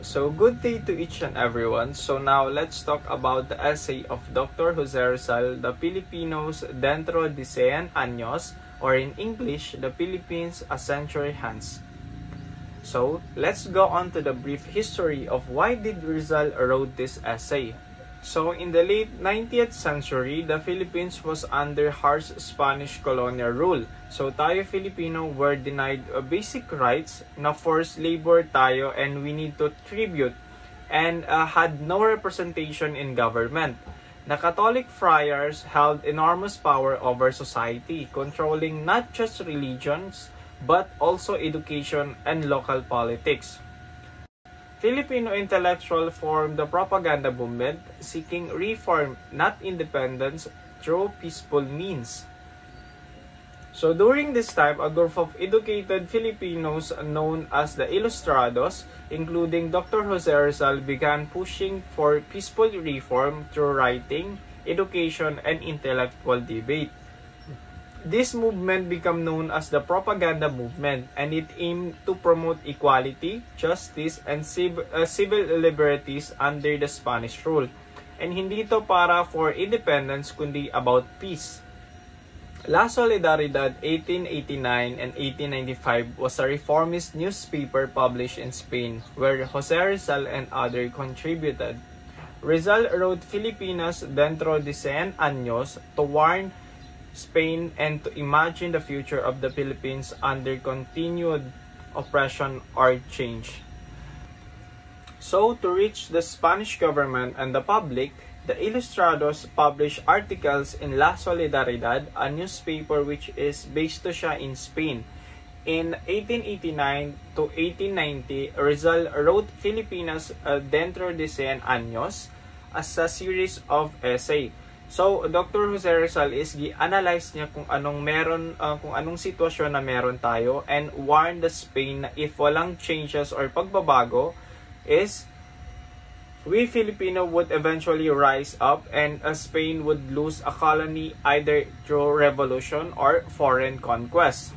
So good day to each and everyone. So now let's talk about the essay of Dr. Jose Rizal, The Filipinos Dentro de 100 Años, or in English, The Philippines a Century Hence. So let's go on to the brief history of why did Rizal wrote this essay. So in the late 19th century, the Philippines was under harsh Spanish colonial rule. So tayo Filipino were denied basic rights, na forced labor tayo, and we need to tribute, and had no representation in government. The Catholic friars held enormous power over society, controlling not just religions, but also education and local politics. Filipino intellectuals formed the propaganda movement, seeking reform, not independence, through peaceful means. So during this time, a group of educated Filipinos known as the Ilustrados, including Dr. Jose Rizal, began pushing for peaceful reform through writing, education, and intellectual debate. This movement became known as the propaganda movement, and it aimed to promote equality, justice, and civil liberties under the Spanish rule. And hindi to para for independence, kundi about peace. La Solidaridad 1889 and 1895 was a reformist newspaper published in Spain, where Jose Rizal and others contributed. Rizal wrote Filipinas Dentro de 100 Años to warn Spain and to imagine the future of the Philippines under continued oppression or change. So, to reach the Spanish government and the public, the Ilustrados published articles in La Solidaridad, a newspaper which is based to siya in Spain. In 1889 to 1890, Rizal wrote Filipinas Dentro de 100 Años as a series of essay. So, Dr. Jose Rizal is gi-analyze niya kung anong sitwasyon na meron tayo, and warn the Spain na if walang changes or pagbabago is we Filipino would eventually rise up, and Spain would lose a colony either through revolution or foreign conquest.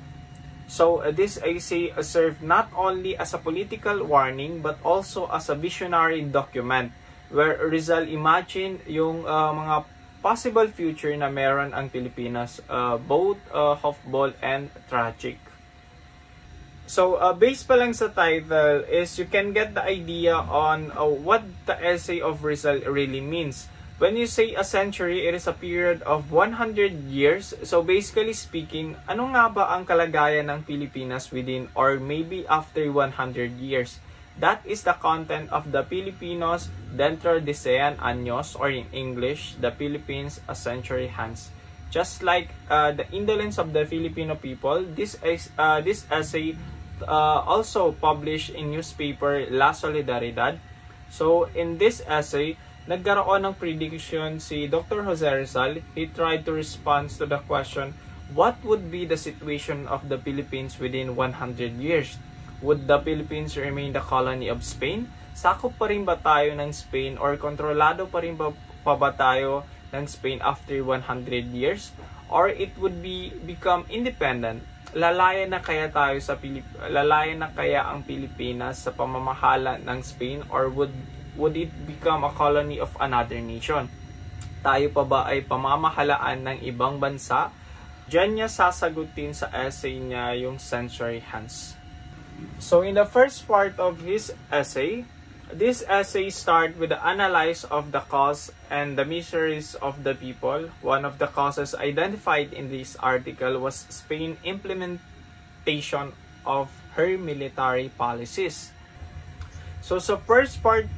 So, this essay served not only as a political warning but also as a visionary document where Rizal imagined yung mga possible future na meron ang Pilipinas, both hopeful and tragic. So, based pa lang sa title is you can get the idea on what the essay of Rizal really means. When you say a century, it is a period of 100 years. So, basically speaking, ano nga ba ang kalagayan ng Pilipinas within or maybe after 100 years? That is the content of the Filipinos Dentro de 100 Años, or in English, The Philippines a Century Hence. Just like the indolence of the Filipino people, this essay also published in newspaper La Solidaridad. So in this essay, nagkaroon ng prediction si Dr. Jose Rizal. He tried to respond to the question, what would be the situation of the Philippines within 100 years? Would the Philippines remain the colony of Spain? Sakop pa rin ba tayo ng Spain, or kontrolado pa rin ba tayo ng Spain after 100 years? Or it would become independent? Lalaya na kaya ang Pilipinas sa pamamahala ng Spain, or would it become a colony of another nation? Tayo pa ba ay pamamahalaan ng ibang bansa? Diyan niya sasagutin sa essay niya yung century hence. So in the first part of his essay, this essay starts with the analysis of the cause and the miseries of the people. One of the causes identified in this article was Spain's implementation of her military policies. So sa first part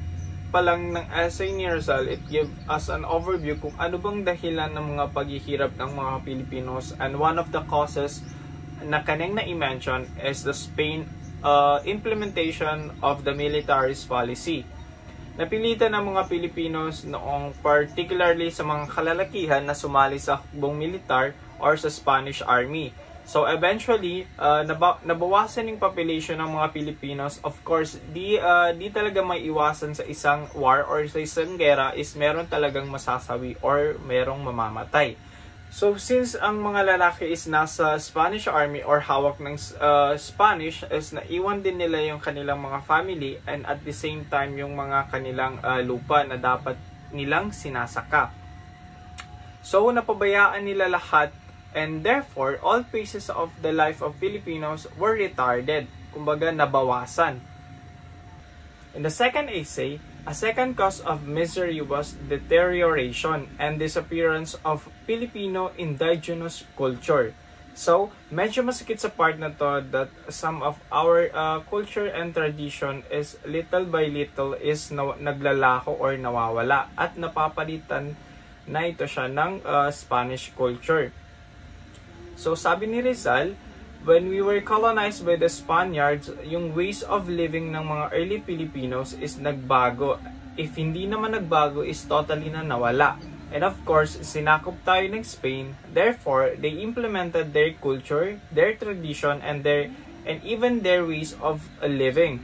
pa lang ng essay ni Rizal, it gives us an overview kung ano bang dahilan ng mga paghihirap ng mga Pilipinos, and one of the causes na kanyang na-mention is the Spain implementation of the militarist policy. Napilitan ng mga Pilipinos noong particularly sa mga kalalakihan na sumali sa hukbong militar or sa Spanish Army. So eventually, nabawasan yung population ng mga Pilipinos. Of course, di talaga may iwasan sa isang war or sa isang gera is meron talagang masasawi or merong mamamatay. So since ang mga lalaki is nasa Spanish Army or hawak ng Spanish, is naiwan din nila yung kanilang mga family and at the same time yung mga kanilang lupa na dapat nilang sinasaka. So napabayaan nila lahat and therefore all phases of the life of Filipinos were retarded, kumbaga nabawasan. In the second essay, a second cause of misery was deterioration and disappearance of Filipino indigenous culture. So, medyo masakit sa part na to that some of our culture and tradition is little by little is naglalako or nawawala at napapalitan na ito siya ng Spanish culture. So, sabi ni Rizal, when we were colonized by the Spaniards, yung ways of living ng mga early Filipinos is nagbago. If hindi naman nagbago, is totally na nawala. And of course, sinakop tayo ng Spain. Therefore, they implemented their culture, their tradition, and even their ways of living.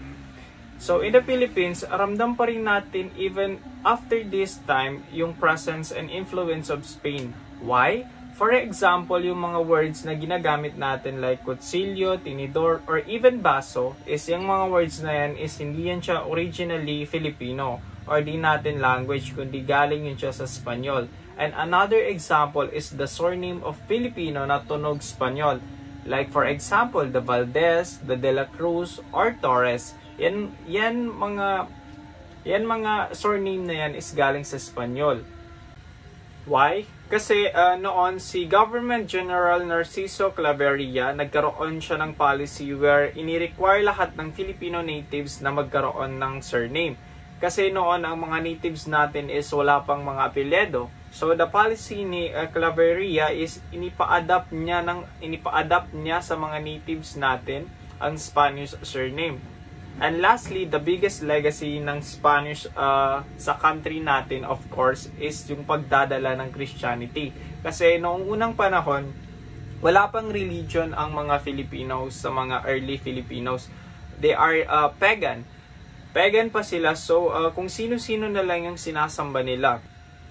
So, in the Philippines, ramdam pa rin natin even after this time yung presence and influence of Spain. Why? For example, yung mga words na ginagamit natin like kutsilyo, tinidor, or even baso, is yung mga words na yan is hindi yan siya originally Filipino or di natin language, kundi galing yun siya sa Espanyol. And another example is the surname of Filipino na tunog Espanyol. Like for example, the Valdez, the De La Cruz, or Torres. Yan mga surname na yan is galing sa Espanyol. Why? Kasi noon si Government General Narciso Claveria, nagkaroon siya ng policy where ini-require lahat ng Filipino natives na magkaroon ng surname. Kasi noon ang mga natives natin is wala pang mga apelyido. So the policy ni Claveria is inipa-adapt niya sa mga natives natin ang Spanish surname. And lastly, the biggest legacy ng Spanish sa country natin, of course, is yung pagdadala ng Christianity. Kasi noong unang panahon, wala pang religion ang mga Filipinos sa mga early Filipinos. They are pagan. Pagan pa sila, so kung sino-sino na lang yung sinasamba nila.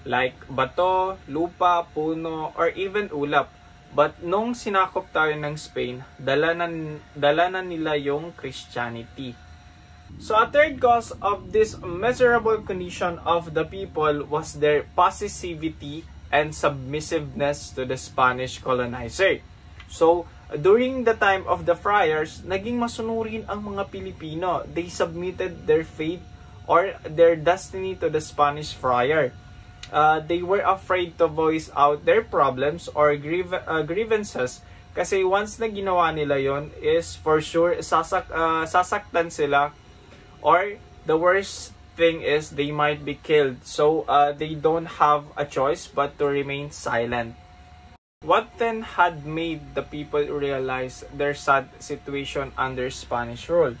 Like bato, lupa, puno, or even ulap. But nung sinakop tayo ng Spain, dala na nila yung Christianity. So a third cause of this miserable condition of the people was their passivity and submissiveness to the Spanish colonizer. So during the time of the friars, naging masunurin ang mga Pilipino. They submitted their fate or their destiny to the Spanish friar. They were afraid to voice out their problems or grievances kasi once na ginawa nila yon is for sure sasaktan sila. Or the worst thing is they might be killed. So they don't have a choice but to remain silent. What then had made the people realize their sad situation under Spanish rule?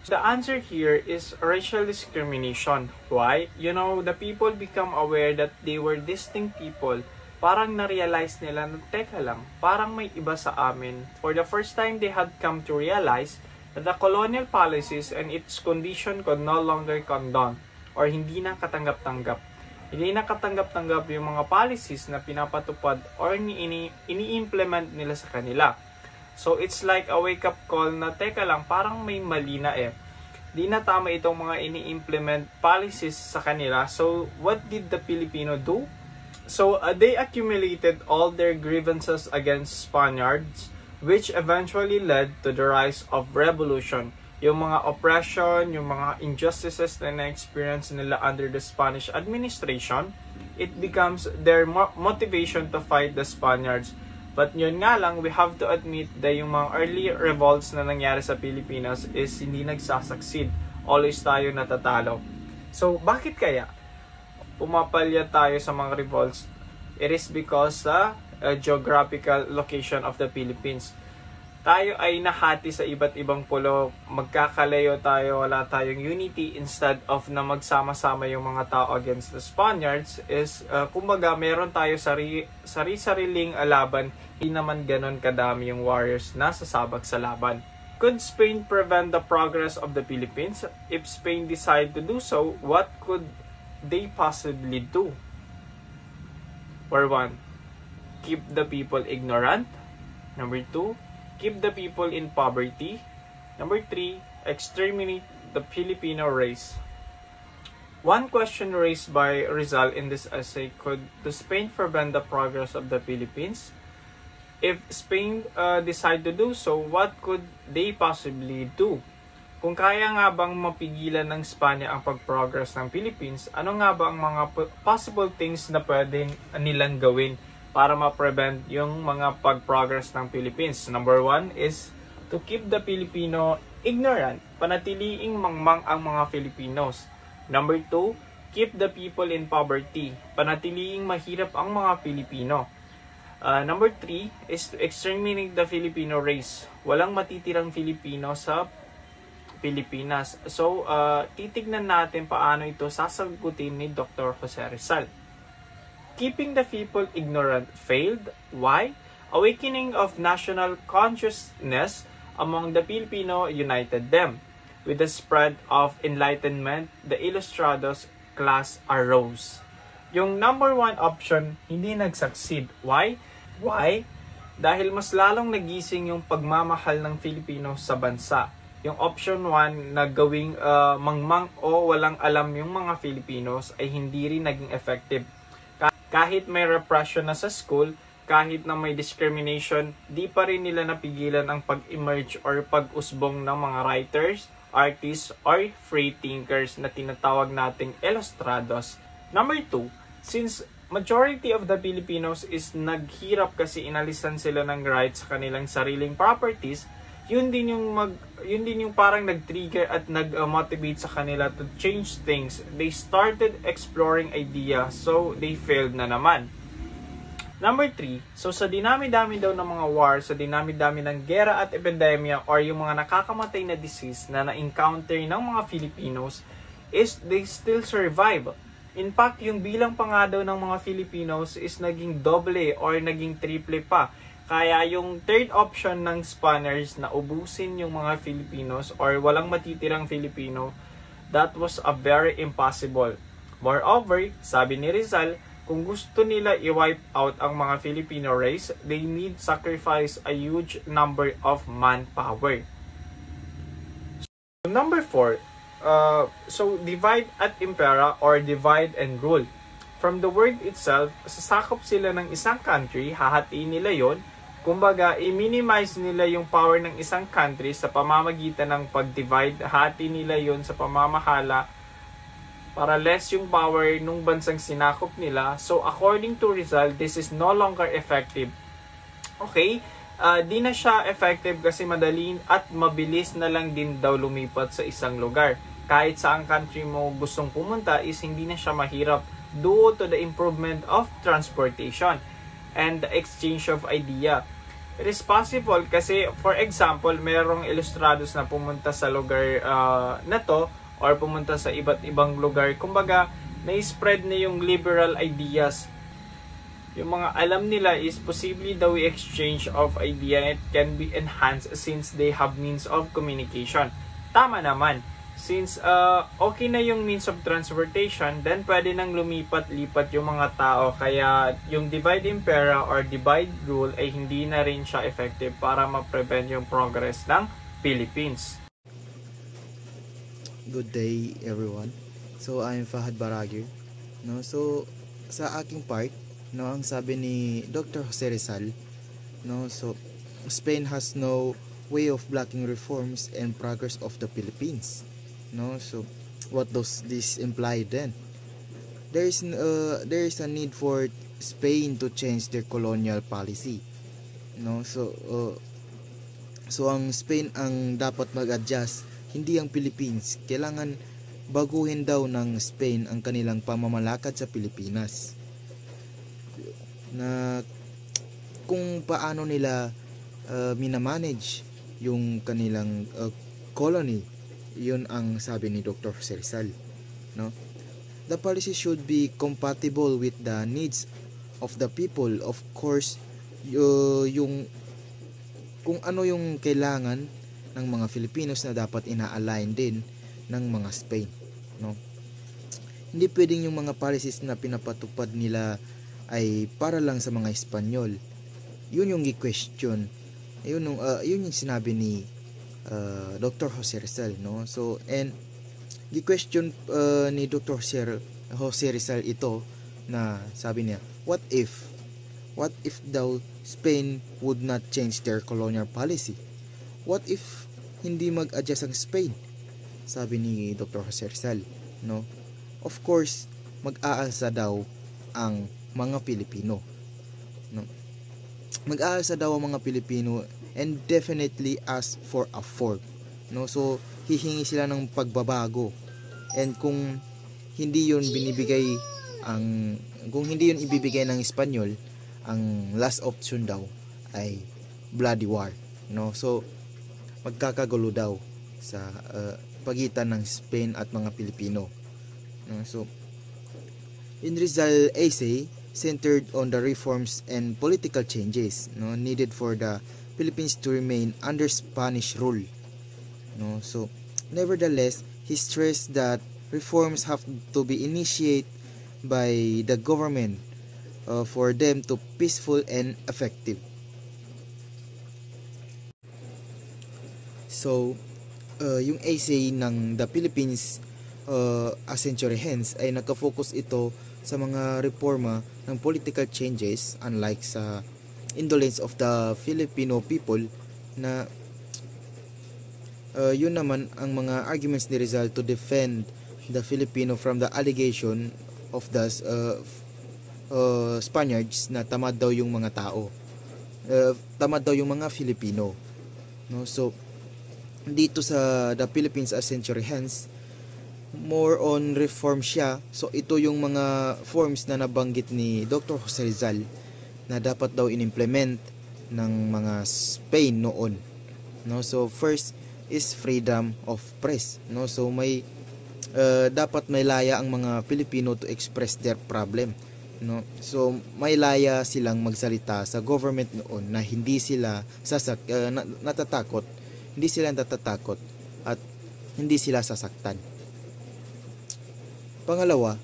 The answer here is racial discrimination. Why? The people become aware that they were distinct people. Parang na-realize nila na teka lang, parang may iba sa amin. For the first time, they had come to realize that the colonial policies and its condition could no longer condone or hindi na katanggap-tanggap. Hindi na katanggap-tanggap yung mga policies na pinapatupad or ini-implement nila sa kanila. So it's like a wake-up call na teka lang, parang may mali na Di na tama itong mga ini-implement policies sa kanila. So what did the Filipino do? So they accumulated all their grievances against Spaniards, which eventually led to the rise of revolution. Yung mga oppression, yung mga injustices na na-experience nila under the Spanish administration, it becomes their motivation to fight the Spaniards. But yun nga lang, we have to admit that yung mga early revolts na nangyari sa Pilipinas is hindi nagsasucceed. Always tayo natatalo. So, bakit kaya pumapalya tayo sa mga revolts? It is because sa geographical location of the Philippines. Tayo ay nahati sa iba't ibang pulo, magkakalayo tayo, wala tayong unity. Instead of na magsama-sama yung mga tao against the Spaniards is kumbaga meron tayo sariling laban, hindi naman ganon kadami yung warriors na sasabak sa laban. Could Spain prevent the progress of the Philippines? If Spain decide to do so, what could they possibly do? For one, keep the people ignorant. Number 2, keep the people in poverty. Number 3, exterminate the Filipino race. One question raised by Rizal in this essay: could Spain prevent the progress of the Philippines? If Spain decide to do so, what could they possibly do? Kung kaya nga bang mapigilan ng Spanya ang pag-progress ng Philippines, ano nga ba ang mga possible things na pwede nilang gawin para ma-prevent yung mga pag-progress ng Philippines? Number 1 is to keep the Filipino ignorant, panatiliing mangmang ang mga Filipinos. Number 2, keep the people in poverty, panatiliing mahirap ang mga Filipino. Number 3 is to exterminate the Filipino race, walang matitirang Filipino sa Pilipinas. So, titignan natin paano ito sasagutin ni Dr. Jose Rizal. Keeping the people ignorant failed. Why? Awakening of national consciousness among the Filipino united them. With the spread of enlightenment, the Ilustrados class arose. Yung number 1 option, hindi nag-succeed. Why? Dahil mas lalong nagising yung pagmamahal ng Filipino sa bansa. Yung option 1 na gawing mangmang o walang alam yung mga Filipinos ay hindi rin naging effective. Kahit may repression na sa school, kahit na may discrimination, di pa rin nila napigilan ang pag-emerge or pag-usbong ng mga writers, artists, or free thinkers na tinatawag nating ilustrados. Number 2, since majority of the Filipinos is naghirap kasi inalisan sila ng rights sa kanilang sariling properties, yun din yung parang nag-trigger at nag-motivate sa kanila to change things. They started exploring ideas, so they failed na naman. Number 3, so sa dinami-dami daw ng mga war, sa dinami-dami ng gera at epidemya or yung mga nakakamatay na disease na na-encounter ng mga Filipinos is they still survive. In fact, yung bilang pa nga daw ng mga Filipinos is naging doble or naging triple pa. Kaya yung third option ng Spaniards na ubusin yung mga Filipinos or walang matitirang Filipino, that was a very impossible. Moreover, sabi ni Rizal, kung gusto nila i-wipe out ang mga Filipino race, they need sacrifice a huge number of manpower. So, number 4, so divide at impera or divide and rule. From the word itself, sasakop sila ng isang country, hahatiin nila yon. Kumbaga, i-minimize nila yung power ng isang country sa pamamagitan ng pag-divide, hati nila yon sa pamamahala para less yung power nung bansang sinakop nila. So, according to Rizal, this is no longer effective. Okay, di na siya effective kasi madali at mabilis na lang din daw lumipat sa isang lugar. Kahit saang country mo gustong pumunta is hindi na siya mahirap due to the improvement of transportation and the exchange of idea. It is possible kasi, for example, merong ilustrados na pumunta sa lugar na to or pumunta sa iba't ibang lugar. Kumbaga, na-spread na yung liberal ideas. Yung mga alam nila is possibly daw exchange of idea and it can be enhanced since they have means of communication. Tama naman. Since okay na yung means of transportation, then pwede nang lumipat-lipat yung mga tao. Kaya yung divide impera or divide rule ay hindi na rin siya effective para ma-prevent yung progress ng Philippines. Good day everyone. So I'm Fahad Baragir. No, so sa aking part, no, ang sabi ni Dr. Jose Rizal, no, so Spain has no way of blocking reforms and progress of the Philippines. No, so what does this imply then? There is a need for Spain to change their colonial policy. No, so ang Spain ang dapat mag-adjust, hindi ang Philippines. Kailangan baguhin daw ng Spain ang kanilang pamamalakad sa Pilipinas. Na kung paano nila minamanage yung kanilang colony. Yun ang sabi ni Dr. Jose Rizal, no? The policy should be compatible with the needs of the people. Of course, yung kung ano yung kailangan ng mga Filipinos na dapat ina-align din ng mga Spain, no? Hindi pwedeng yung mga policies na pinapatupad nila ay para lang sa mga Espanyol. Yun yung question. Yun yung sinabi ni Dr. Jose Rizal, no? So, and gi-question ni Dr. Jose Rizal ito na sabi niya, what if daw Spain would not change their colonial policy? What if hindi mag-adjust ang Spain? Sabi ni Dr. Jose Rizal, no? Of course, mag-aalsa daw ang mga Pilipino, no? Mag-aalsa daw ang mga Pilipino and definitely ask for a fork, no? So hihingi sila ng pagbabago, and kung hindi yun ibibigay ng Espanyol, ang last option daw ay bloody war, no? So magkakagulo daw sa pagitan ng Spain at mga Pilipino, no? So in Rizal essay centered on the reforms and political changes, no, needed for the Philippines to remain under Spanish rule, no? So nevertheless, he stressed that reforms have to be initiated by the government for them to peaceful and effective. So yung essay ng The Philippines a Century Hence ay nakafocus ito sa mga reforma ng political changes, unlike sa indolence of the Filipino people na yun naman ang mga arguments ni Rizal to defend the Filipino from the allegation of the Spaniards na tamad daw yung mga tao, tamad daw yung mga Filipino, no? So dito sa The Philippines a Century Hence, more on reform siya. So ito yung mga forms na nabanggit ni Dr. Jose Rizal na dapat daw inimplement ng mga Spain noon, no? So first is freedom of press, no? So may dapat may laya ang mga Pilipino to express their problem, no? So may laya silang magsalita sa government noon na hindi sila natatakot at hindi sila sasaktan. Pangalawa,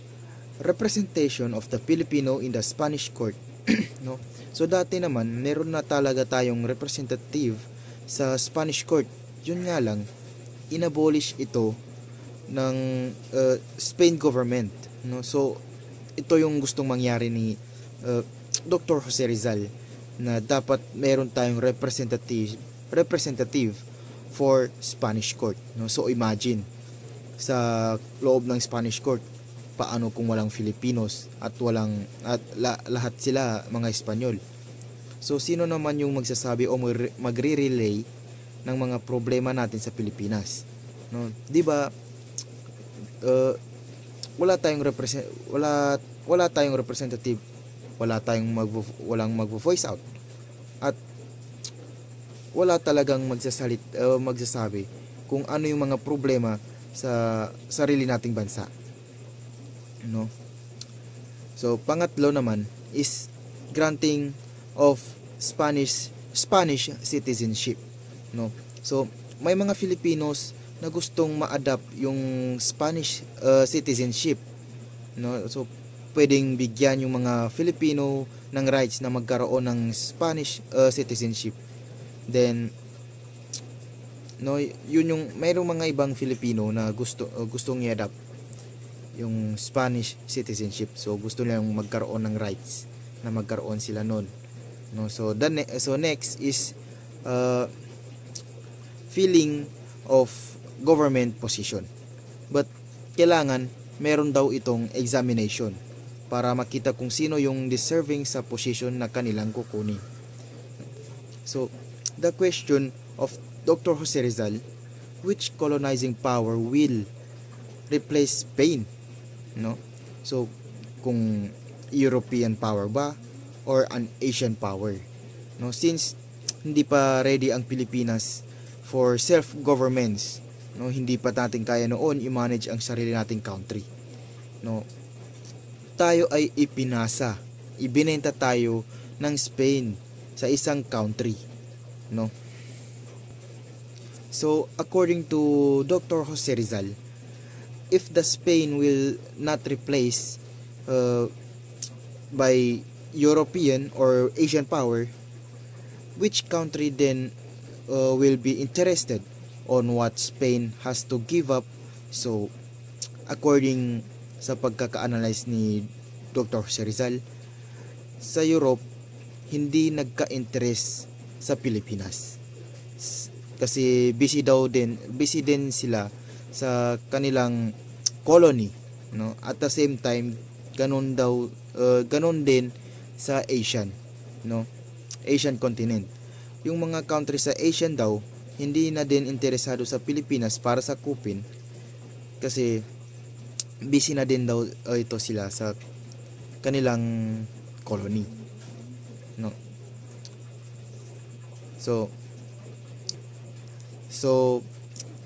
representation of the Filipino in the Spanish court, no? So dati naman meron na talaga tayong representative sa Spanish court. Yun nga lang, inabolish ito ng Spain government, no? So ito yung gustong mangyari ni Dr. Jose Rizal, na dapat meron tayong representative for Spanish court, no? So imagine sa loob ng Spanish court, paano kung walang Filipinos at lahat sila mga Espanyol? So sino naman yung magsasabi o magre-relay ng mga problema natin sa Pilipinas, no? 'Di ba? Wala tayong representative, walang magvo-voice out, at wala talagang magsasabi kung ano yung mga problema sa sarili nating bansa, no? So pangatlo naman is granting of Spanish citizenship, no? So may mga Filipinos na gustong ma-adapt yung Spanish citizenship, no? So pwedeng bigyan yung mga Filipino ng rights na magkaroon ng Spanish citizenship. Then no, yun yung mayroong mga ibang Filipino na gustong i-adapt yung Spanish citizenship. So gusto nilang magkaroon ng rights na magkaroon sila noon, no? So next is filling of government position. But kailangan meron daw itong examination para makita kung sino yung deserving sa position na kanilang kukunin. So the question of Dr. Jose Rizal, which colonizing power will replace Spain, no? So kung European power ba or an Asian power, no? Since hindi pa ready ang Pilipinas for self-governments, no? Hindi pa natin kaya noon i-manage ang sarili nating country, no? Tayo ay ibinenta tayo ng Spain sa isang country, no? So according to Dr. Jose Rizal, if the Spain will not replace by European or Asian power, which country then will be interested on what Spain has to give up? So, according sa pagkaka-analyze ni Dr. Jose Rizal, sa Europe, hindi nagka-interest sa Pilipinas. Kasi busy din sila sa kanilang colony, no? At the same time, ganun din sa Asian, no? Asian continent. Yung mga country sa Asian daw, hindi na din interesado sa Pilipinas para sa kupin kasi busy na din daw ito sila sa kanilang colony, no? So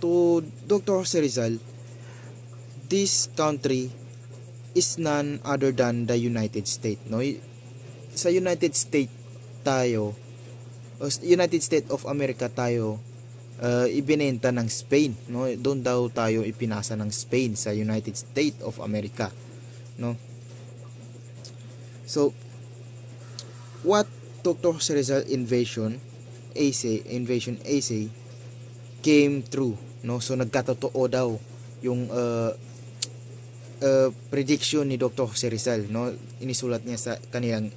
to Dr. Jose Rizal, this country is none other than the United States, no? Sa United States of America tayo ibinenta ng Spain, no? Doon daw tayo ipinasa ng Spain sa United States of America, no? So what Dr. Jose Rizal invasion essay came true, no? So nagkatotoo daw yung prediction ni Dr. Jose Rizal, no? Inisulat niya sa kaniyang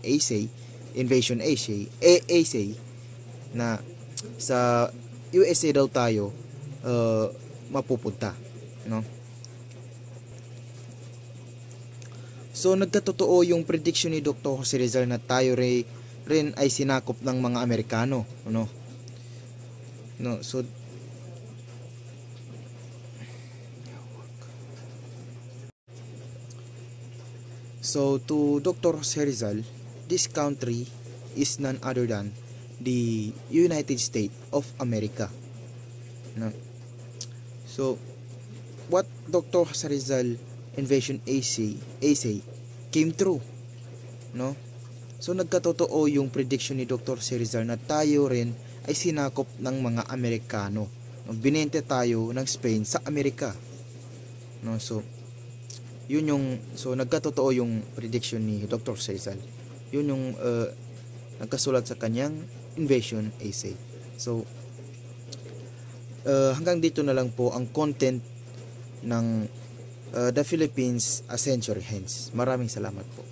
invasion essay na sa USA daw tayo mapupunta, no? So nagkatotoo yung prediction ni Dr. Jose Rizal na tayo rin ay sinakop ng mga Amerikano, no? So to Dr. Jose Rizal, this country is none other than the United States of America, no? So what Dr. Jose Rizal invasion essay came true, no? So nagkatotoo yung prediction ni Dr. Jose Rizal na tayo rin ay sinakop ng mga Amerikano, no? Binente tayo ng Spain sa Amerika, no? So nagkatotoo yung prediction ni Dr. Jose Rizal. Yun yung nagkasulat sa kanyang invasion essay. So hanggang dito na lang po ang content ng The Philippines a Century Hence. Maraming salamat po.